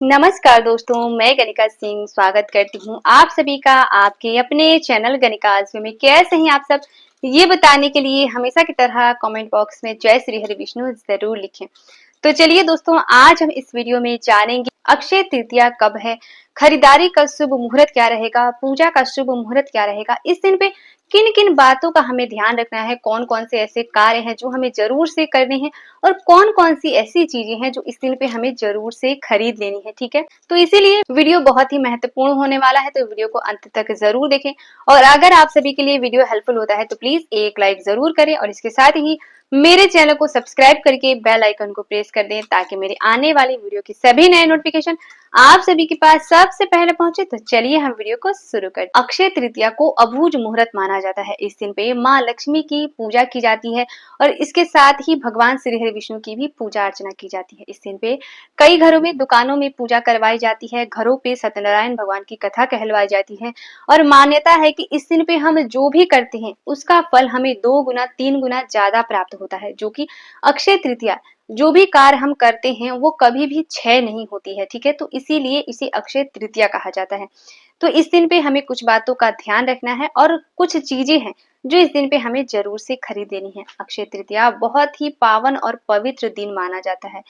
नमस्कार दोस्तों, मैं गनिका सिंह स्वागत करती हूँ आप सभी का आपके अपने चैनल गनिकाज़ में। कैसे हैं आप सब, ये बताने के लिए हमेशा की तरह कमेंट बॉक्स में जय श्री हरि विष्णु जरूर लिखें। तो चलिए दोस्तों, आज हम इस वीडियो में जानेंगे अक्षय तृतीया कब है, खरीदारी का शुभ मुहूर्त क्या रहेगा, पूजा का शुभ मुहूर्त क्या रहेगा, इस दिन पे किन किन बातों का हमें ध्यान रखना है, कौन कौन से ऐसे कार्य हैं जो हमें जरूर से करने हैं और कौन कौन सी ऐसी चीजें हैं जो इस दिन पे हमें जरूर से खरीद लेनी है। ठीक है, तो इसीलिए वीडियो बहुत ही महत्वपूर्ण होने वाला है, तो वीडियो को अंत तक जरूर देखें। और अगर आप सभी के लिए वीडियो हेल्पफुल होता है तो प्लीज एक लाइक जरूर करें और इसके साथ ही मेरे चैनल को सब्सक्राइब करके बेल आइकन को प्रेस कर दें ताकि मेरे आने वाली वीडियो की सभी नए नोटिफिकेशन आप सभी के पास सबसे पहले पहुंचे। तो चलिए हम वीडियो को शुरू करते हैं। अक्षय तृतीया को अबूझ मुहूर्त माना जाता है। इस दिन पे माँ लक्ष्मी की पूजा की जाती है और इसके साथ ही भगवान श्री हरि विष्णु की भी पूजा अर्चना की जाती है। इस दिन पे कई घरों में दुकानों में पूजा करवाई जाती है, घरों पे सत्यनारायण भगवान की कथा कहलवाई जाती है और मान्यता है कि इस दिन पे हम जो भी करते हैं उसका फल हमें 2 गुना 3 गुना ज्यादा प्राप्त होता है। जो कि अक्षय तृतीया जो भी कार्य हम करते हैं वो कभी भी क्षय नहीं होती है। ठीक है, तो इसीलिए इसे अक्षय तृतीया कहा जाता है। तो इस दिन पे हमें कुछ बातों का ध्यान रखना है और कुछ चीजें हैं जो इस दिन पे हमें जरूर से खरीद लेनी है। अक्षय तृतीया बहुत ही पावन और पवित्र दिन माना जाता है,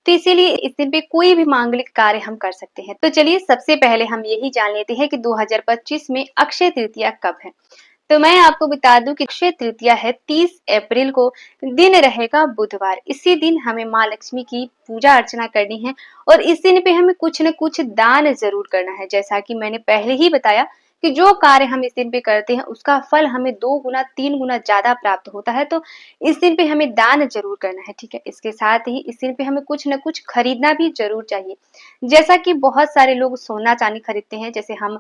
तो इसीलिए इस दिन पे कोई भी मांगलिक कार्य हम कर सकते हैं। तो चलिए सबसे पहले हम यही जान लेते हैं कि 2025 में अक्षय तृतीया कब है। तो मैं आपको बता दूं कि अक्षय तृतीया है 30 अप्रैल को, दिन रहेगा बुधवार। इसी दिन हमें माँ लक्ष्मी की पूजा अर्चना करनी है और इस दिन पे हमें कुछ न कुछ दान जरूर करना है। जैसा कि मैंने पहले ही बताया कि जो कार्य हम इस दिन पे करते हैं उसका फल हमें 2 गुना 3 गुना ज्यादा प्राप्त होता है, तो इस दिन पे हमें दान जरूर करना है। ठीक है, इसके साथ ही इस दिन पे हमें कुछ न कुछ खरीदना भी जरूर चाहिए। जैसा कि बहुत सारे लोग सोना चांदी खरीदते हैं, जैसे हम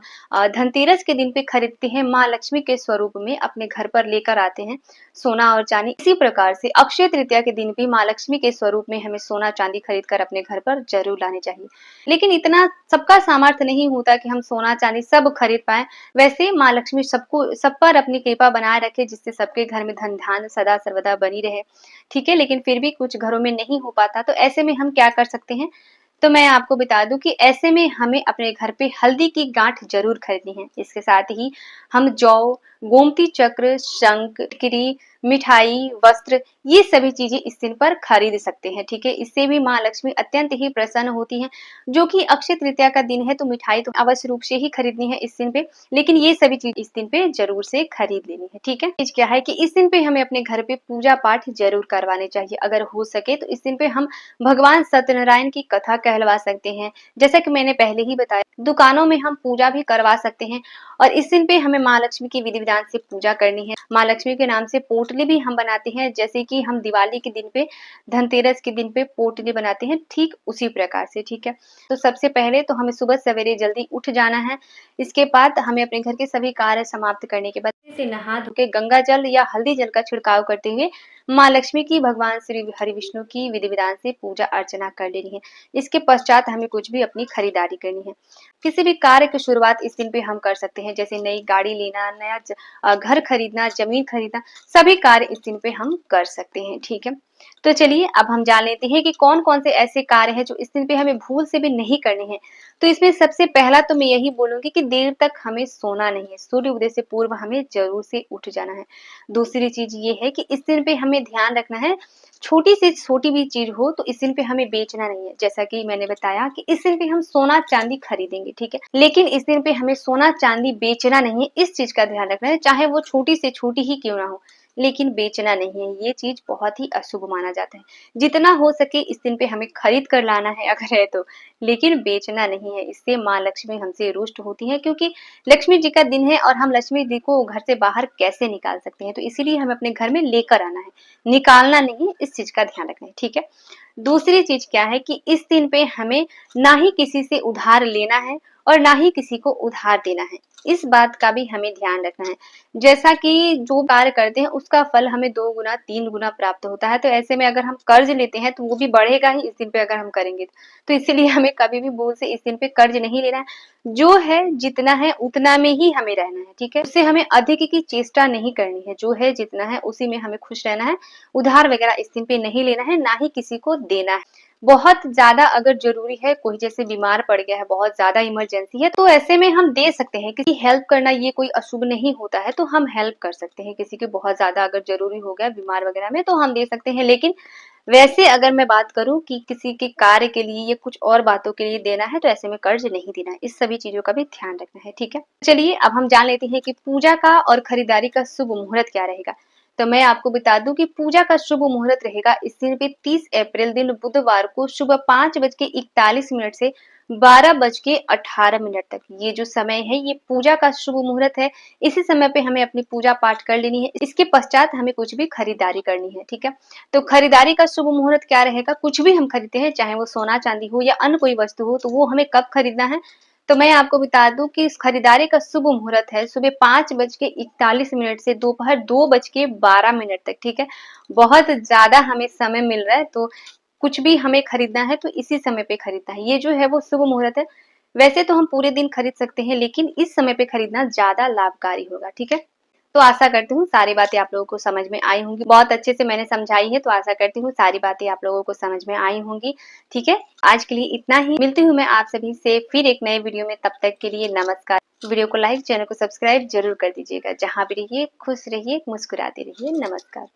धनतेरस के दिन पे खरीदते हैं, माँ लक्ष्मी के स्वरूप में अपने घर पर लेकर आते हैं सोना और चांदी। इसी प्रकार से अक्षय तृतीया के दिन भी माँ लक्ष्मी के स्वरूप में हमें सोना चांदी खरीद कर अपने घर पर जरूर लाने चाहिए। लेकिन इतना सबका सामर्थ्य नहीं होता कि हम सोना चांदी सब खरीद पाए। वैसे माँ लक्ष्मी सबको सब पर अपनी कृपा बनाए रखे जिससे सबके घर में धन धान्य सदा सर्वदा बनी रहे। ठीक है, लेकिन फिर भी कुछ घरों में नहीं हो पाता, तो ऐसे में हम क्या कर सकते हैं। तो मैं आपको बता दूं कि ऐसे में हमें अपने घर पे हल्दी की गांठ जरूर खरीदनी है। इसके साथ ही हम जौ, गोमती चक्र, शंख, टिकरी, मिठाई, वस्त्र, ये सभी चीजें इस दिन पर खरीद सकते हैं। ठीक है, इससे भी माँ लक्ष्मी अत्यंत ही प्रसन्न होती हैं। जो कि अक्षय तृतीया का दिन है तो मिठाई तो अवश्य रूप से ही खरीदनी है इस दिन पे, लेकिन ये सभी चीज इस दिन पे जरूर से खरीद लेनी है। ठीक है, चीज क्या है कि इस दिन पे हमें अपने घर पे पूजा पाठ जरूर करवाने चाहिए। अगर हो सके तो इस दिन पे हम भगवान सत्यनारायण की कथा कहलवा सकते हैं। जैसा कि मैंने पहले ही बताया, दुकानों में हम पूजा भी करवा सकते हैं और इस दिन पे हमें माँ लक्ष्मी की विधि विधान से पूजा करनी है। माँ लक्ष्मी के नाम से पोटली भी हम बनाते हैं, जैसे कि हम दिवाली के दिन पे, धनतेरस के दिन पे पोटली बनाते हैं, ठीक उसी प्रकार से। ठीक है, तो सबसे पहले तो हमें सुबह सवेरे जल्दी उठ जाना है। इसके बाद हमें अपने घर के सभी कार्य समाप्त करने के बाद से नहा धो के गंगा जल या हल्दी जल का छिड़काव करते हुए माँ लक्ष्मी की भगवान श्री हरि विष्णु की विधि विधान से पूजा अर्चना कर लेनी है। इसके पश्चात हमें कुछ भी अपनी खरीदारी करनी है। किसी भी कार्य की शुरुआत इस दिन पे हम कर सकते हैं, जैसे नई गाड़ी लेना, नया घर खरीदना, जमीन खरीदना, सभी कार्य इस दिन पे हम कर सकते हैं। ठीक है, तो चलिए अब हम जान लेते हैं कि कौन कौन से ऐसे कार्य हैं जो इस दिन पे हमें भूल से भी नहीं करने हैं। तो इसमें सबसे पहला तो मैं यही बोलूंगी कि देर तक हमें सोना नहीं है, सूर्य उदय से पूर्व हमें जरूर से उठ जाना है। दूसरी चीज ये है कि इस दिन पे हमें ध्यान रखना है, छोटी से छोटी भी चीज हो तो इस दिन पे हमें बेचना नहीं है। जैसा कि मैंने बताया कि इस दिन पे हम सोना चांदी खरीदेंगे, ठीक है, लेकिन इस दिन पे हमें सोना चांदी बेचना नहीं है। इस चीज का ध्यान रखना है, चाहे वो छोटी से छोटी ही क्यों ना हो, लेकिन बेचना नहीं है। ये चीज बहुत ही अशुभ माना जाता है। जितना हो सके इस दिन पे हमें खरीद कर लाना है अगर है तो, लेकिन बेचना नहीं है। इससे माँ लक्ष्मी हमसे रुष्ट होती है, क्योंकि लक्ष्मी जी का दिन है और हम लक्ष्मी जी को घर से बाहर कैसे निकाल सकते हैं। तो इसीलिए हमें अपने घर में लेकर आना है, निकालना नहीं है। इस चीज का ध्यान रखना है। ठीक है, दूसरी चीज क्या है कि इस दिन पे हमें ना ही किसी से उधार लेना है और ना ही किसी को उधार देना है। इस बात का भी हमें ध्यान रखना है। जैसा कि जो कार्य करते हैं उसका फल हमें 2 गुना 3 गुना प्राप्त होता है, तो ऐसे में अगर हम कर्ज लेते हैं तो वो भी बढ़ेगा ही इस दिन पे अगर हम करेंगे तो इसीलिए हमें कभी भी भूल से इस दिन पे कर्ज नहीं लेना है। जो है जितना है उतना में ही हमें रहना है। ठीक है, उससे हमें अधिक की चेष्टा नहीं करनी है। जो है जितना है उसी में हमें खुश रहना है। उधार वगैरह इस दिन पे नहीं लेना है, ना ही किसी को देना है। बहुत ज्यादा अगर जरूरी है, कोई जैसे बीमार पड़ गया है, बहुत ज्यादा इमरजेंसी है, तो ऐसे में हम दे सकते हैं। किसी हेल्प करना ये कोई अशुभ नहीं होता है, तो हम हेल्प कर सकते हैं। किसी के बहुत ज्यादा अगर जरूरी हो गया बीमार वगैरह में, तो हम दे सकते हैं। लेकिन वैसे अगर मैं बात करूं कि किसी के कार्य के लिए या कुछ और बातों के लिए देना है, तो ऐसे में कर्ज नहीं देना है। इस सभी चीजों का भी ध्यान रखना है, ठीक है। चलिए अब हम जान लेते हैं कि पूजा का और खरीदारी का शुभ मुहूर्त क्या रहेगा। तो मैं आपको बता दूं कि पूजा का शुभ मुहूर्त रहेगा इस दिन पे 30 अप्रैल दिन बुधवार को सुबह 5:41 से 12:18 तक। ये जो समय है ये पूजा का शुभ मुहूर्त है। इसी समय पे हमें अपनी पूजा पाठ कर लेनी है। इसके पश्चात हमें कुछ भी खरीदारी करनी है, ठीक है। तो खरीदारी का शुभ मुहूर्त क्या रहेगा, कुछ भी हम खरीदते हैं, चाहे वो सोना चांदी हो या अन्य कोई वस्तु हो, तो वो हमें कब खरीदना है। तो मैं आपको बता दूं कि इस खरीदारी का शुभ मुहूर्त है सुबह 5:41 से दोपहर 2:12 तक, ठीक है। बहुत ज्यादा हमें समय मिल रहा है, तो कुछ भी हमें खरीदना है तो इसी समय पे खरीदना है। ये जो है वो शुभ मुहूर्त है। वैसे तो हम पूरे दिन खरीद सकते हैं, लेकिन इस समय पे खरीदना ज्यादा लाभकारी होगा, ठीक है। तो आशा करती हूँ सारी बातें आप लोगों को समझ में आई होंगी। बहुत अच्छे से मैंने समझाई है, तो आशा करती हूँ सारी बातें आप लोगों को समझ में आई होंगी, ठीक है। आज के लिए इतना ही। मिलती हूँ मैं आप सभी से फिर एक नए वीडियो में। तब तक के लिए नमस्कार। वीडियो को लाइक, चैनल को सब्सक्राइब जरूर कर दीजिएगा। जहाँ भी रहिए खुश रहिए, मुस्कुराते रहिए। नमस्कार।